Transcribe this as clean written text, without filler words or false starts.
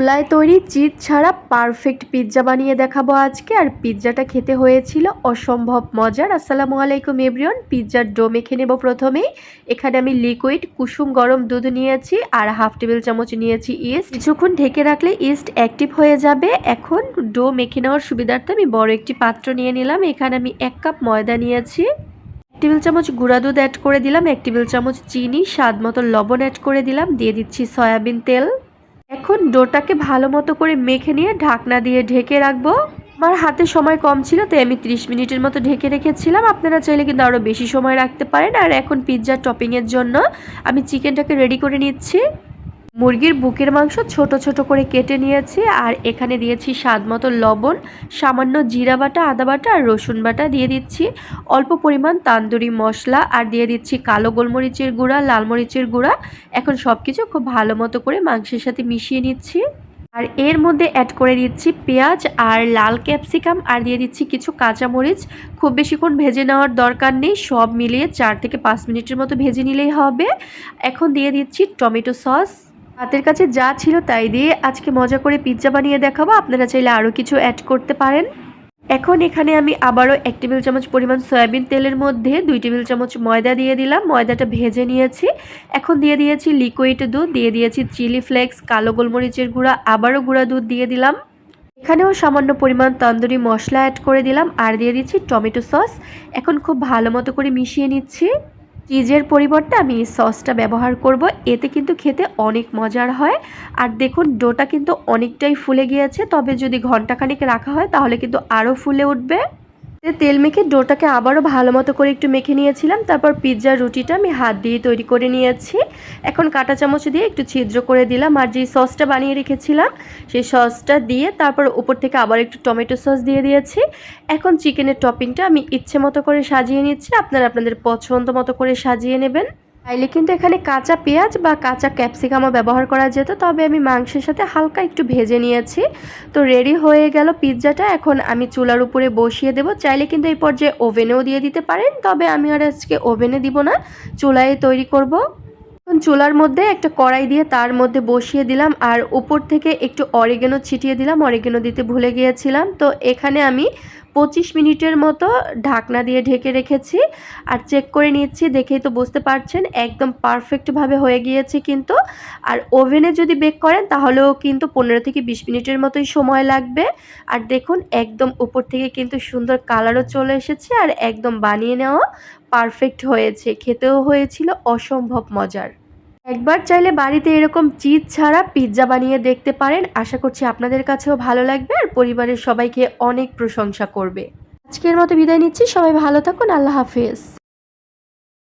চুলায় তৈরি চিজ ছাড়া পারফেক্ট পিৎজা বানিয়ে দেখাবো আজকে। আর পিৎজাটা খেতে হয়েছিল অসম্ভব মজার। আসসালামু আলাইকুম এভরিওয়ান। পিৎজার ডো মেখে নেব প্রথমেই। এখানে আমি লিকুইড কুসুম গরম দুধ নিয়েছি আর হাফ টেবিল চামচ নিয়েছি ইস্ট। কিছুক্ষণ ঢেকে রাখলে ইস্ট অ্যাক্টিভ হয়ে যাবে। এখন ডো মেখে নেওয়ার সুবিধার্থে আমি বড় একটি পাত্র নিয়ে নিলাম। এখানে আমি 1 কাপ ময়দা নিয়েছি, 1 টেবিল চামচ গুঁড়া দুধ অ্যাড করে দিলাম, 1 টেবিল চামচ চিনি, স্বাদ মতো লবণ অ্যাড করে দিলাম, দিয়ে দিচ্ছি সয়াবিন তেল। এখন ডোটাকে ভালো মতো করে মেখে নিয়ে ঢাকনা দিয়ে ঢেকে রাখবো। আমার হাতে সময় কম ছিল তাই আমি 30 মিনিটের মতো ঢেকে রেখেছিলাম। আপনারা চাইলে কিন্তু আরও বেশি সময় রাখতে পারেন। আর এখন পিৎজার টপিংয়ের জন্য আমি চিকেনটাকে রেডি করে নিচ্ছি। মুরগির বুকের মাংস ছোট ছোট করে কেটে নিয়েছি আর এখানে দিয়েছি স্বাদ মতো লবণ, সামান্য জিরা বাটা, আদা বাটা আর রসুন বাটা দিয়ে দিচ্ছি, অল্প পরিমাণ তান্দুরি মশলা আর দিয়ে দিচ্ছি কালো গোলমরিচের গুঁড়া, লাল মরিচের গুঁড়া। এখন সব কিছু খুব ভালো মতো করে মাংসের সাথে মিশিয়ে নিচ্ছি। আর এর মধ্যে অ্যাড করে দিচ্ছি পেঁয়াজ আর লাল ক্যাপসিকাম আর দিয়ে দিচ্ছি কিছু কাঁচামরিচ। খুব বেশিক্ষণ ভেজে নেওয়ার দরকার নেই, সব মিলিয়ে 4 থেকে 5 মিনিটের মতো ভেজে নিলেই হবে। এখন দিয়ে দিচ্ছি টমেটো সস। হাতের কাছে যা ছিল তাই দিয়ে আজকে মজা করে পিৎজা বানিয়ে দেখাবো। আপনারা চাইলে আরও কিছু অ্যাড করতে পারেন। এখন এখানে আমি আবারও 1 টেবিল চামচ পরিমাণ সয়াবিন তেলের মধ্যে 2 টেবিল চামচ ময়দা দিয়ে দিলাম। ময়দাটা ভেজে নিয়েছি। এখন দিয়ে দিয়েছি লিকুইড দুধ, দিয়ে দিয়েছি চিলি ফ্লেক্স, কালো গোলমরিচের গুঁড়া, আবারও গুঁড়া দুধ দিয়ে দিলাম। এখানেও সামান্য পরিমাণ তন্দুরি মশলা অ্যাড করে দিলাম আর দিয়ে দিচ্ছি টমেটো সস। এখন খুব ভালো মতো করে মিশিয়ে নিচ্ছি। চিজের পরিবর্তে আমি সসটা ব্যবহার করব, এতে কিন্তু খেতে অনেক মজার হয়। আর দেখুন ডোটা কিন্তু অনেকটাই ফুলে গিয়েছে, তবে যদি ঘন্টাখানেক রাখা হয় তাহলে কিন্তু আরও ফুলে উঠবে। তেল মেখে ডোটাকে আবারও ভালো মতো করে একটু মেখে নিয়েছিলাম। তারপর পিৎজার রুটিটা আমি হাত দিয়ে তৈরি করে নিয়েছি। এখন কাঁটা চামচ দিয়ে একটু ছিদ্র করে দিলাম আর যেই সসটা বানিয়ে রেখেছিলাম সেই সসটা দিয়ে তারপর উপর থেকে আবার একটু টমেটো সস দিয়ে দিয়েছি। এখন চিকেনের টপিংটা আমি ইচ্ছে মতো করে সাজিয়ে নিচ্ছি। আপনারা আপনাদের পছন্দ মতো করে সাজিয়ে নেবেন। চাইলে কিন্তু এখানে কাঁচা পেঁয়াজ বা কাঁচা ক্যাপসিকামও ব্যবহার করা যেত, তবে আমি মাংসের সাথে হালকা একটু ভেজে নিয়েছি। তো রেডি হয়ে গেল পিৎজাটা। এখন আমি চুলার উপরে বসিয়ে দেব। চাইলে কিন্তু এই পর্যায়ে ওভেনেও দিয়ে দিতে পারেন, তবে আমি আর আজকে ওভেনে দিব না, চুলায় তৈরি করব। এখন চুলার মধ্যে একটা কড়াই দিয়ে তার মধ্যে বসিয়ে দিলাম আর উপর থেকে একটু অরিগেনো ছিটিয়ে দিলাম। অরিগেনো দিতে ভুলে গিয়েছিলাম। তো এখানে আমি 25 মিনিটের মতো ঢাকনা দিয়ে ঢেকে রেখেছি আর চেক করে নিচ্ছি। দেখেই তো বুঝতে পারছেন একদম পারফেক্টভাবে হয়ে গিয়েছে কিন্তু। আর ওভেনে যদি বেক করেন তাহলেও কিন্তু 15 থেকে 20 মিনিটের মতোই সময় লাগবে। আর দেখুন একদম উপর থেকে কিন্তু সুন্দর কালারও চলে এসেছে আর একদম বানিয়ে নেওয়া পারফেক্ট হয়েছে। খেতেও হয়েছিল অসম্ভব মজার। একবার চাইলে বাড়িতে এরকম চিজ ছাড়া পিৎজা বানিয়ে দেখতে পারেন। আশা করছি আপনাদের কাছেও ভালো লাগবে আর পরিবারের সবাইকে অনেক প্রশংসা করবে। আজকের মতো বিদায় নিচ্ছি। সবাই ভালো থাকুন। আল্লাহ হাফেজ।